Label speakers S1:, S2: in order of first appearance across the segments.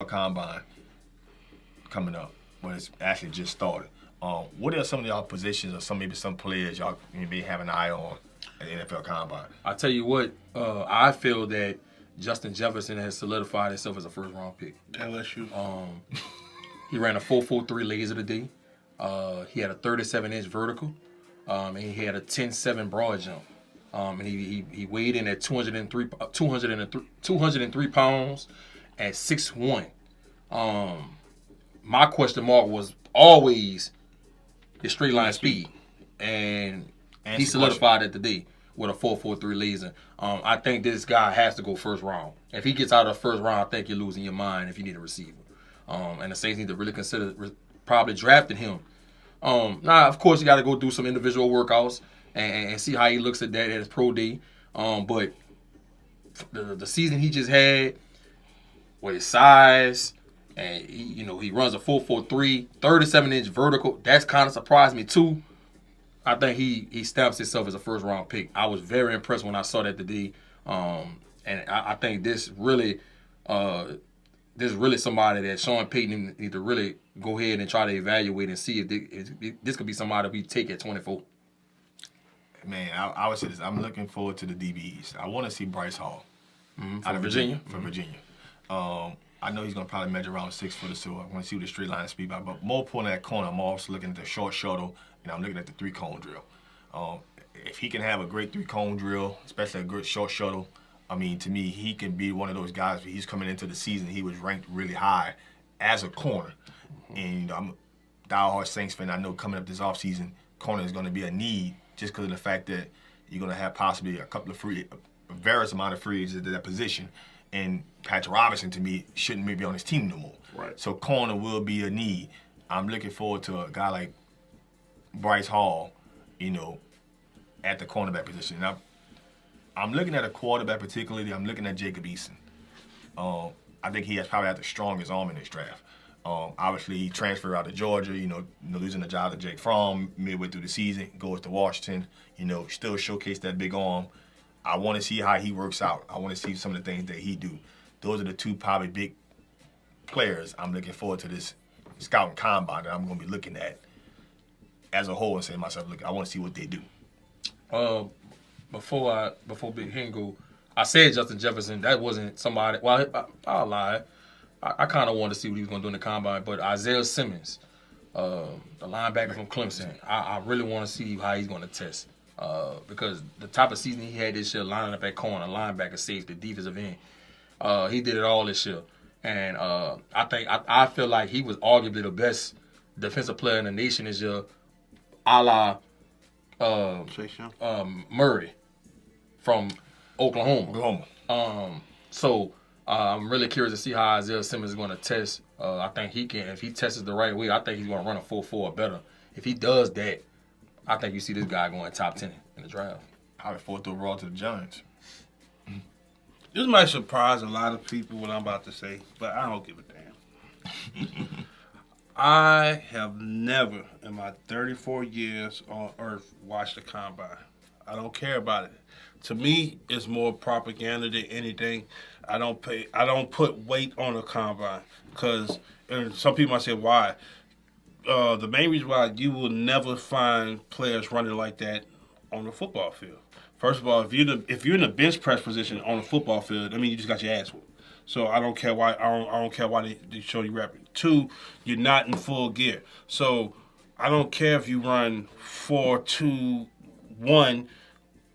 S1: Combine coming up, when it's actually just started. What are some of y'all positions or maybe some players y'all may have an eye on at the NFL Combine?
S2: I tell you what, I feel that Justin Jefferson has solidified himself as a first round pick.
S3: LSU.
S2: He ran a 4.43 laser today. He had a 37-inch vertical, and he had a 10.7 broad jump. And he weighed in at 203 pounds at 6'1". My question mark was always his straight line speed, and he solidified it today with a 4.43 laser. I think this guy has to go first round. If he gets out of the first round, I think you're losing your mind if you need a receiver. And the Saints need to really consider probably drafting him. Now, of course, you got to go do some individual workouts and see how he looks at that at his pro day. But the season he just had with his size, and he runs a 4.43, 37-inch vertical. That's kind of surprised me too. I think he stamps himself as a first round pick. I was very impressed when I saw that today. And I think this really somebody that Sean Payton need to really go ahead and try to evaluate and see if this could be somebody we take at 24.
S1: Man, I would say this. I'm looking forward to the DBs. I want to see Bryce Hall
S2: Out of Virginia.
S1: From Virginia. I know he's going to probably measure around 6 foot or so. I want to see what the straight line speed by. But more important at that corner, I'm also looking at the short shuttle, and I'm looking at the 3-cone drill. If he can have a great 3-cone drill, especially a good short shuttle, I mean, to me, he can be one of those guys. He's coming into the season, he was ranked really high as a corner. And I'm a diehard Saints fan. I know coming up this offseason, corner is going to be a need just because of the fact that you're going to have possibly a various amount of free agents at that position. And Patrick Robinson, to me, shouldn't maybe be on his team no more.
S3: Right. So
S1: corner will be a need. I'm looking forward to a guy like Bryce Hall, at the cornerback position. Now, I'm looking at a quarterback particularly. I'm looking at Jacob Eason. I think he has probably had the strongest arm in this draft. Obviously, he transferred out of Georgia, losing the job to Jake Fromm midway through the season, goes to Washington, still showcase that big arm. I want to see how he works out. I want to see some of the things that he do. Those are the two probably big players I'm looking forward to this scouting combine that I'm going to be looking at as a whole and say to myself, look, I want to see what they do.
S2: Before Big Hen go, I said Justin Jefferson. That wasn't somebody. Well, I'll lie. I kind of wanted to see what he was going to do in the combine. But Isaiah Simmons, the linebacker from Clemson, I really want to see how he's going to test. Because the type of season he had this year, lining up at corner, linebacker, safety, defensive end, he did it all this year. And I feel like he was arguably the best defensive player in the nation this year, a la Murray from Oklahoma. So I'm really curious to see how Isaiah Simmons is going to test. I think he can. If he tests it the right way, I think he's going to run a 4.4 or better. If he does that, I think you see this guy going top 10 in the draft.
S1: Probably 4th overall to the Giants.
S3: This might surprise a lot of people what I'm about to say, but I don't give a damn. I have never in my 34 years on earth watched a combine. I don't care about it. To me, it's more propaganda than anything. I don't put weight on a combine because some people might say, why? The main reason why you will never find players running like that on the football field. First of all, if you're in the bench press position on the football field, I mean you just got your ass whooped. So I don't care why I don't care why they show you rapping. 2, you're not in full gear. So I don't care if you run 4.2.1.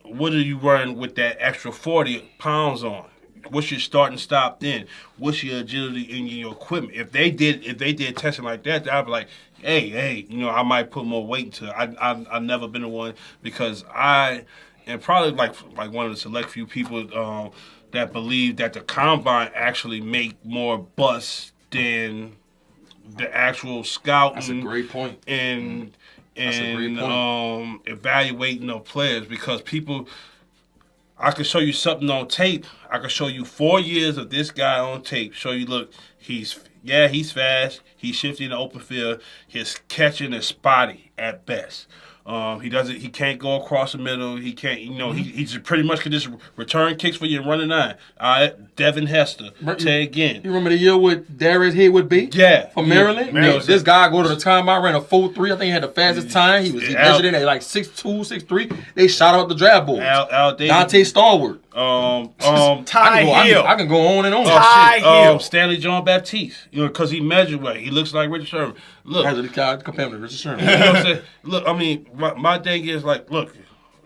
S3: What do you run with that extra 40 pounds on? What's your start and stop then? What's your agility in your equipment? If they did testing like that, I'd be like, hey, I might put more weight into it. I've never been the one because and probably like one of the select few people that believe that the combine actually make more busts than the actual scouting.
S2: That's a great point.
S3: And evaluating the players because people. I can show you something on tape. I can show you 4 years of this guy on tape. Show you, look, he's fast. He's shifty in the open field. His catching is spotty at best. He can't go across the middle. He can't. He just pretty much can just return kicks for you and run a 9. All right, Devin Hester. Tay again.
S2: You remember the year with Darius Haywood B?
S3: Yeah,
S2: from Maryland. This guy go to the combine, ran a 4.3. I think he had the fastest time. He measured in at like 6'2", 6'3". They shot out the draft boards. Dante Stallworth.
S1: Ty Hill.
S2: I can go on and on.
S1: Ty Hill.
S3: Stanley John Baptiste. Because he measured well. He looks like Richard Sherman. Look,
S2: compare him to Richard Sherman.
S3: You know what I'm saying? Look, I mean, my thing is like, look,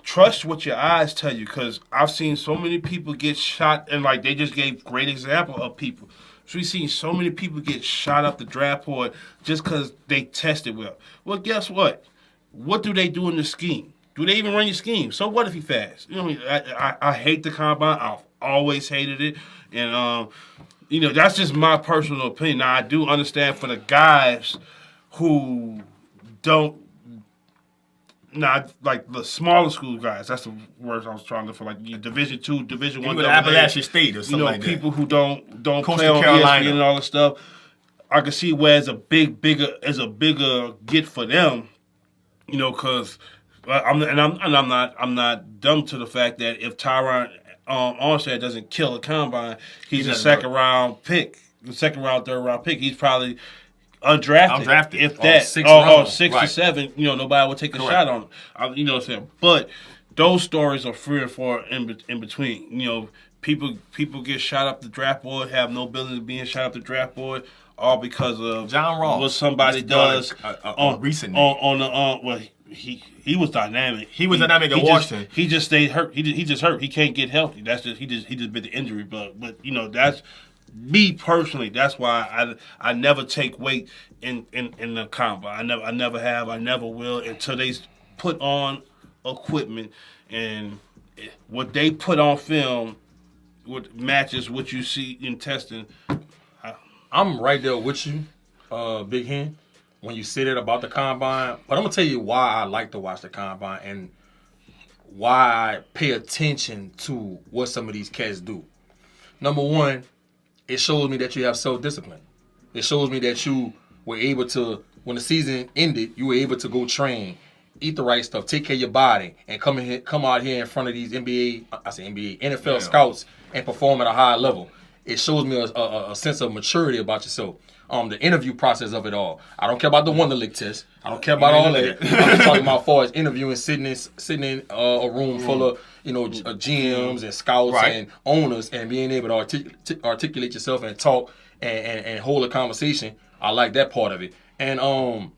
S3: trust what your eyes tell you, because I've seen so many people get shot, and like they just gave great example of people. So we've seen so many people get shot up the draft board just because they tested well. Well, guess what? What do they do in the scheme? Do they even run your scheme? So what if he fast? You know what I mean? I hate the combine. I've always hated it. And, that's just my personal opinion. Now, I do understand for the guys who don't, not like the smaller school guys. That's the words I was trying to look for. Like Division II, Division I.
S1: Appalachian State or something like that.
S3: People who don't
S1: Coastal
S3: play on
S1: Carolina.
S3: ESPN and all that stuff. I can see where it's a bigger get for them. Because I'm not dumb to the fact that if Tyron Armstead doesn't kill a combine, he's a second round, third round pick. He's probably undrafted. If that, six or 7, nobody would take a shot on him. You know what I'm saying? But those stories are 3 or 4 in between. People get shot up the draft board, have no business being shot up the draft board, all because of
S1: John Ross.
S3: What somebody does
S1: recently.
S3: Well, he was dynamic.
S1: He was dynamic in Washington.
S3: He just stayed hurt. He just hurt. He can't get healthy. That's just he just bit the injury bug. But that's me personally. That's why I never take weight in the combine. I never have. I never will until they put on equipment, and what they put on film, what matches what you see in testing.
S2: I'm right there with you, Big Hen, when you say that about the combine. But I'm going to tell you why I like to watch the combine and why I pay attention to what some of these cats do. Number one, it shows me that you have self-discipline. It shows me that you were able to, when the season ended, you were able to go train, eat the right stuff, take care of your body, and come out here in front of these NFL scouts and perform at a high level. It shows me a sense of maturity about yourself. The interview process of it all. I don't care about the Wonderlic test. I don't care about all that. I'm just talking about as far as interviewing, sitting in a room full of GMs and scouts and owners, and being able to articulate yourself and talk and hold a conversation. I like that part of it. And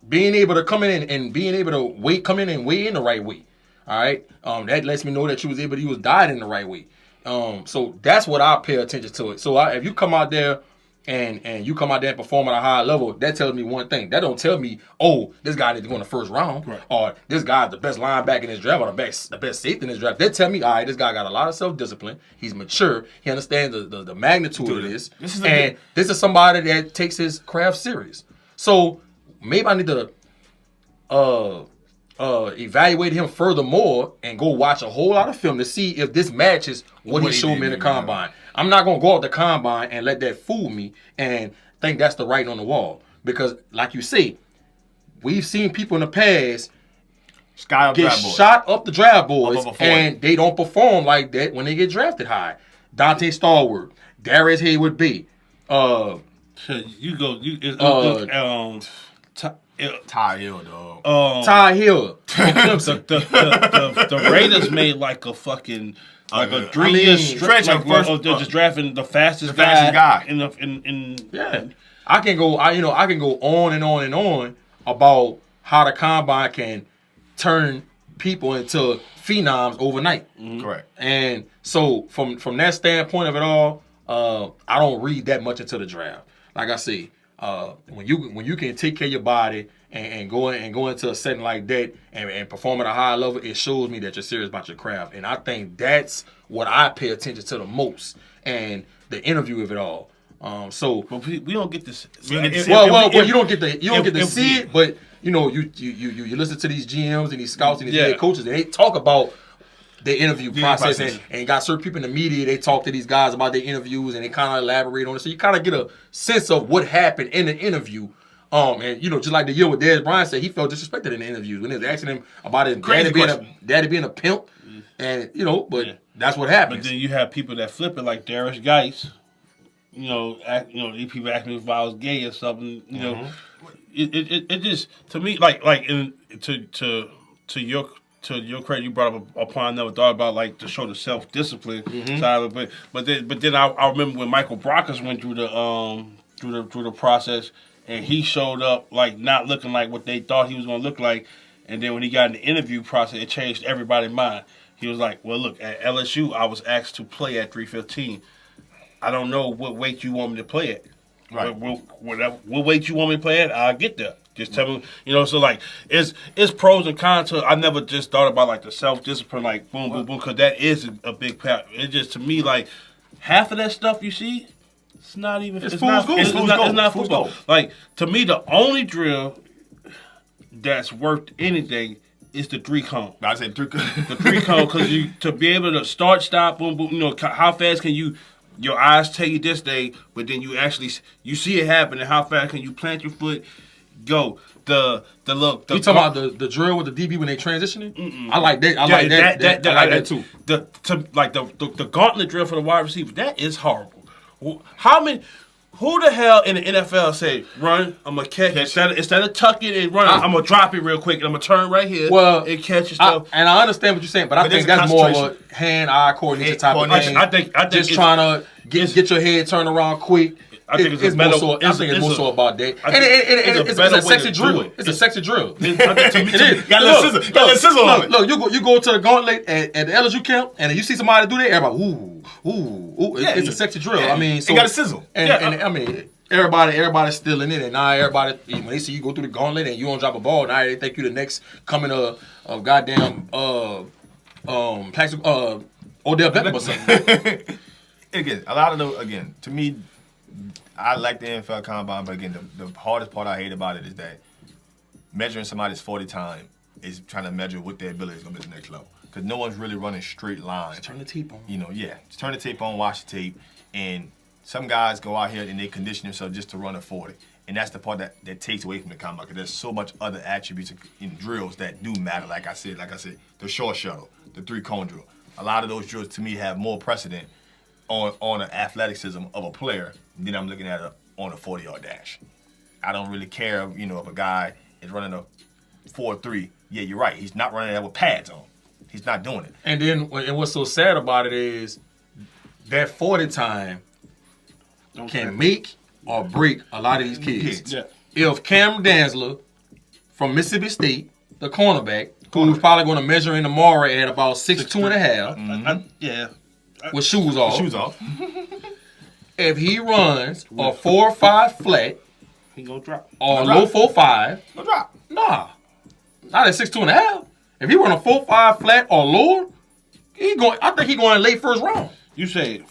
S2: being able to come in and being able to come in and weigh in the right way. All right. That lets me know that you was diet in the right way. So that's what I pay attention to it. So if you come out there and you come out there and perform at a high level, that tells me one thing. That don't tell me, oh, this guy needs to go in the first round, or this guy's the best linebacker in this draft, or the best safety in this draft. That tell me, all right, this guy got a lot of self-discipline. He's mature. He understands the magnitude of this. This is somebody that takes his craft serious. So maybe I need to evaluate him furthermore and go watch a whole lot of film to see if this matches what he showed me in the combine. I'm not going to go out the combine and let that fool me and think that's the writing on the wall. Because, like you say, we've seen people in the past get shot up the draft boards and they don't perform like that when they get drafted high. Dante Stallworth, Darius Haywood B.
S3: Ty
S1: Hill, dog.
S2: Ty Hill.
S3: The Raiders made like a fucking a 3-year stretch of just drafting the fastest guy in
S2: I can go on and on and on about how the combine can turn people into phenoms overnight.
S1: Correct.
S2: And so from that standpoint of it all, I don't read that much into the draft. Like I say, when you can take care of your body and go into a setting like that and perform at a high level, it shows me that you're serious about your craft. And I think that's what I pay attention to the most, and the interview of it all.
S3: But we don't get this.
S2: You don't get to see it, but you listen to these GMs and these scouts and these head coaches, and they talk about the interview process and got certain people in the media. They talk to these guys about their interviews and they kind of elaborate on it. So you kind of get a sense of what happened in the interview And just like the year with Dez Bryant said, he felt disrespected in the interviews when they was asking him about his daddy being a pimp, and but that's what happens.
S3: But then you have people that flip it, like Darius Geis. These people ask me if I was gay or something. It just, to me, to your credit, you brought up a point I never thought about, like to show the self-discipline side of it. But then I remember when Michael Brockers went through the process, and he showed up like not looking like what they thought he was going to look like, and then when he got in the interview process, it changed everybody's mind. He was like, "Well, look, at LSU, I was asked to play at 315. I don't know what weight you want me to play at. Right. What weight you want me to play at, I'll get there. Just tell me, so like it's pros and cons to. I never just thought about like the self-discipline, like boom, boom, boom, because that is a big part. It just, to me, like half of that stuff you see, it's not even. It's not football. Like, to me, the only drill that's worth anything is the 3-cone.
S1: I said 3-cone.
S3: The 3-cone, because to be able to start, stop, boom, boom. How fast can you? Your eyes tell you this day, but then you see it happen, and how fast can you plant your foot, go. You talking
S2: about the drill with the DB when they transitioning? Mm-mm. I like that. I like that too.
S3: The gauntlet drill for the wide receiver, that is horrible. Who the hell in the NFL say, run, I'm going to catch instead of tucking and running, I'm going to drop it real quick, and I'm going to turn right here and catch your stuff.
S2: And I understand what you're saying, but I think that's more of a hand-eye coordination type of thing. I think just trying to get your head turned around quick.
S3: I think it's more
S2: so about that. It's a sexy drill. It's a sexy drill. It is.
S1: Got a little sizzle on it.
S2: Look, you go to the gauntlet at the LSU camp, and you see somebody do that, everybody, ooh. It's a sexy drill. I mean, so
S1: it got a sizzle.
S2: And I mean, everybody's still in it, and now everybody, when they see you go through the gauntlet and you don't drop a ball, now they think you the next coming of goddamn Odell Beckham or something.
S1: Again, a lot of those. To me, I like the NFL Combine, but again, the hardest part I hate about it is that measuring somebody's 40 time is trying to measure what their ability is going to be at the next level. Because no one's really running straight lines.
S2: Just turn the tape on.
S1: Just turn the tape on, watch the tape. And some guys go out here and they condition themselves just to run a 40. And that's the part that takes away from the Combine, because there's so much other attributes in drills that do matter. Like I said, the short shuttle, the 3-cone drill. A lot of those drills, to me, have more precedent on the athleticism of a player than I'm looking at on a 40-yard dash. I don't really care, if a guy is running a 4.3. Yeah, you're right. He's not running that with pads on. He's not doing it.
S2: And what's so sad about it is that 40 time can make or break a lot of these kids. Yeah. If Cam Dantzler from Mississippi State, the cornerback, who's probably going to measure in tomorrow at about 6'2.5", with shoes off. If he runs a 4.5 flat,
S3: he gonna drop.
S2: Or low 4.5,
S1: no drop.
S2: Nah, not at 6'2.5". If he run a 4.5 flat or lower, I think he going late first round.
S3: You say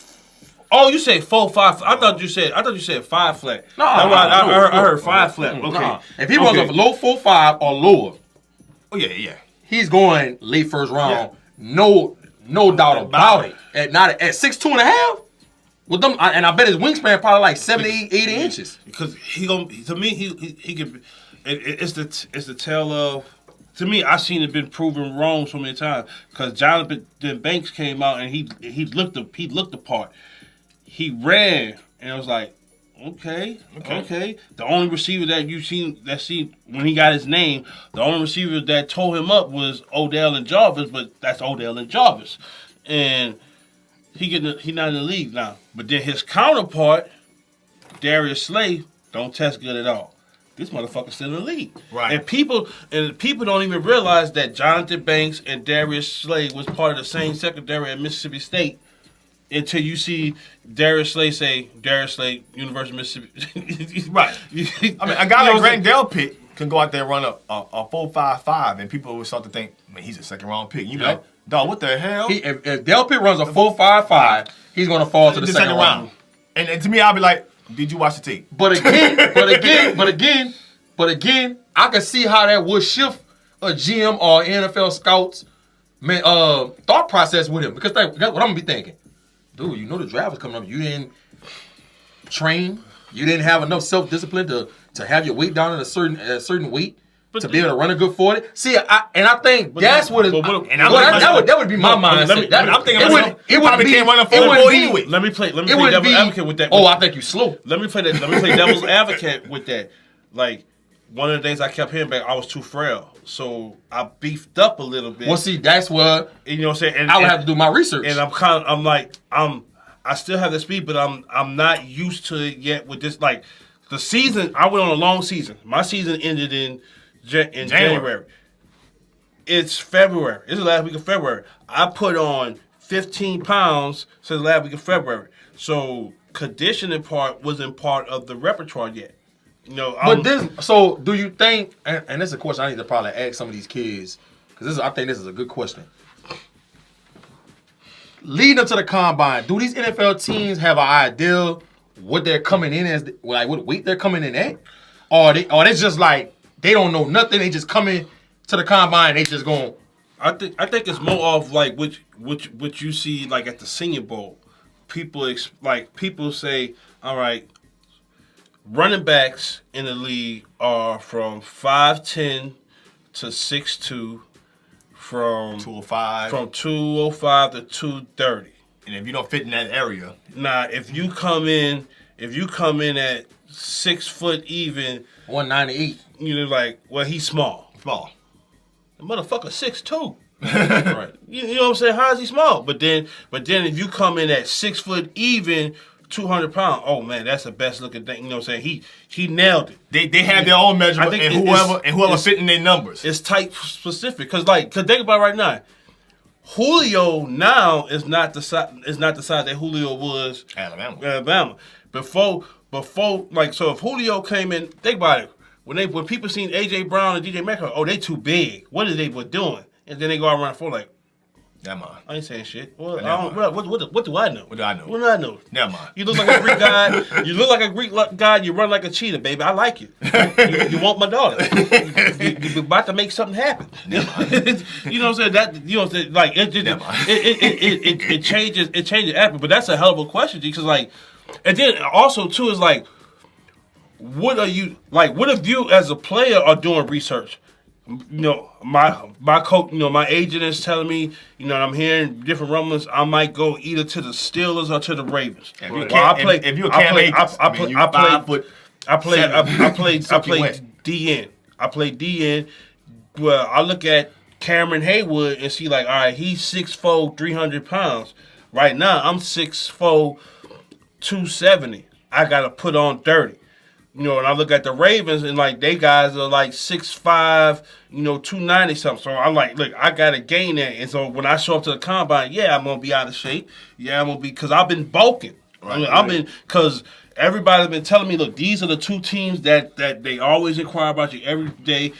S3: 4.5. I thought you said 5 flat.
S2: No,
S3: I heard 5 flat. Okay.
S2: Nah. If he runs a low 4.5 or lower, he's going late first round. Yeah. No doubt about it. At 6'2.5", with them, and I bet his wingspan probably like 70, 80 inches.
S3: Because he can. It's the tale of. To me, I've seen it been proven wrong so many times. Because Jonathan Banks came out and he looked the part. He ran and it was like, okay. The only receiver that you seen when he got his name, the only receiver that tore him up was Odell and Jarvis, but that's Odell and Jarvis. And he not in the league now. But then his counterpart, Darius Slay, don't test good at all. This motherfucker's still in the league.
S1: Right.
S3: And people don't even realize that Jonathan Banks and Darius Slay was part of the same secondary at Mississippi State until you see Darius Slay say, Darius Slay, University of Mississippi.
S1: Right. I mean, a guy like Grant Delpit can go out there and run a 4.55, and people would start to think, man, he's a second-round pick. You be like, dog, what the hell?
S2: If Delpit runs a 4.55, he's going to fall to the second round.
S1: And to me, I'll be like, did you watch the tape?
S2: But again, I can see how that would shift a GM or NFL scout's thought process with him. Because that's what I'm going to be thinking. Dude, the draft was coming up. You didn't train. You didn't have enough self-discipline to have your weight down at a certain weight. To be able to run a good 40, I think that's what it. That would be my mindset.
S1: I'm thinking it probably can't run a 44 anyway.
S3: Let me play devil's advocate with that.
S2: Oh, I think you slow.
S3: Let me play devil's advocate with that. Like one of the things I kept hearing back, I was too frail, so I beefed up a little bit.
S2: Well, see, that's what
S3: you know what I'm saying. And,
S2: I would have to do my research.
S3: And I still have the speed, but I'm not used to it yet. With this, like the season, I went on a long season. My season ended in January. It's February. It's the last week of February. I put on 15 pounds since the last week of February. So conditioning part wasn't part of the repertoire yet. You know,
S2: so do you think? And this is a question I need to probably ask some of these kids because I think this is a good question. Leading up to the combine, do these NFL teams have an idea what they're coming in as, like what weight they're coming in at, or they just like? They don't know nothing. They just come in to the combine. They just going.
S3: I think it's more of like what you see like at the Senior Bowl. People say, all right, running backs in the league are from 5'10" to 6'2", from
S1: 205,
S3: from 205 to 230.
S1: And if you don't fit in that area,
S3: now if you come in at 6 foot even.
S2: 198.
S3: You know, like, well, he's small.
S1: Small.
S3: The motherfucker 6'2".
S2: Right.
S3: You know what I'm saying? How is he small? But then if you come in at 6 foot even, 200 pounds, oh man, that's the best looking thing. You know what I'm saying? He nailed it.
S1: They have their own measurement, and whoever fit in their numbers.
S3: It's type specific. Cause think about it right now. Julio now is not the size that Julio was Alabama. Before, like, so if Julio came in, think about it. When people seen AJ Brown and DJ Metcalf, oh, they too big. What are they doing? And then they go around for like,
S1: never mind.
S3: I ain't saying shit. Well, what do I know?
S1: What do I know?
S3: What do I know?
S1: Never mind.
S3: You look like a Greek guy. You look like a Greek guy. You run like a cheetah, baby. I like you. You want my daughter. You're about to make something happen. You know what I'm saying? That you know what I'm saying? Like it changes everything. But that's a hell of a question, because like, and then also too is like, what if you as a player are doing research? You know, my coach, you know, my agent is telling me, you know, I'm hearing different rumblings. I might go either to the Steelers or to the Ravens.
S1: If you're a Cam Akers, I played
S3: DN. I played DN. Well, I look at Cameron Haywood and see like, all right, he's 6'4", 300 pounds. Right now, I'm 6'4", 270. I got to put on 30. You know, and I look at the Ravens and like they guys are like 6'5", you know, 290 something. So I'm like, look, I gotta gain that. And so when I show up to the combine, yeah, I'm gonna be out of shape. Yeah, I'm gonna be, because I've been bulking. Right, because everybody's been telling me, look, these are the two teams that they always inquire about you every day.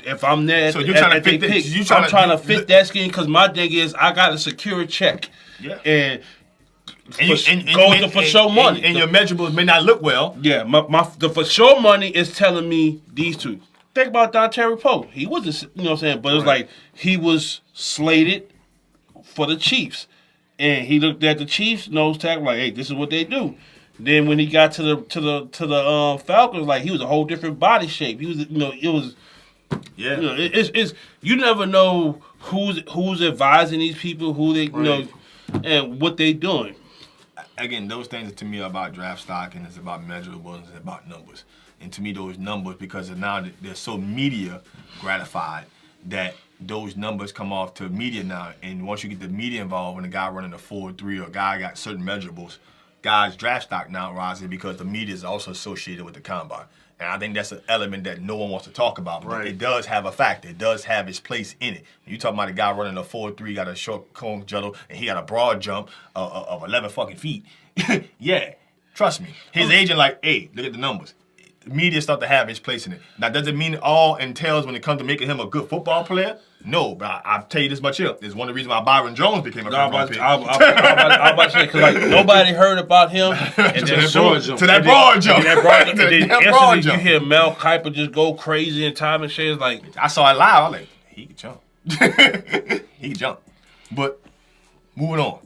S3: If I'm there,
S1: so you're trying to fit this.
S3: I'm trying to fit that skin, because my thing is I got to secure a check.
S1: Yeah.
S3: And
S1: goes
S3: for show money.
S1: And your measurables may not look well.
S3: Yeah, the for show money is telling me these two. Think about Dontari Poe. He wasn't, you know what I'm saying, but it's like he was slated for the Chiefs. And he looked at the Chiefs nose tackle like, hey, this is what they do. Then when he got to the Falcons, like he was a whole different body shape. He was, you know, it was.
S1: Yeah.
S3: You know, it's you never know who's advising these people, who they, you know, and what they doing.
S1: Again, those things to me are about draft stock, and it's about measurables, and it's about numbers. And to me, those numbers, because now they're so media gratified that those numbers come off to media now. And once you get the media involved, when a guy running a 4.3 or a guy got certain measurables, guys' draft stock now rises because the media is also associated with the combine. And I think that's an element that no one wants to talk about, but it does have a factor. It does have its place in it. You talking about a guy running a 4.3, got a short cone juggle, and he got a broad jump of 11 fucking feet. Yeah, trust me. His agent like, hey, look at the numbers. Media start to have its place in it. Now, does it mean it all entails when it comes to making him a good football player? No, but I'll tell you this much here. It's one of the reasons why Byron Jones became a first-round pick.
S3: I was about to say, because like, nobody heard about him. And then
S1: to that broad jump.
S3: You hear Mel Kiper just go crazy and Tom and Shay's like,
S1: I saw it live. I was like, he can jump. He can jump. But moving on.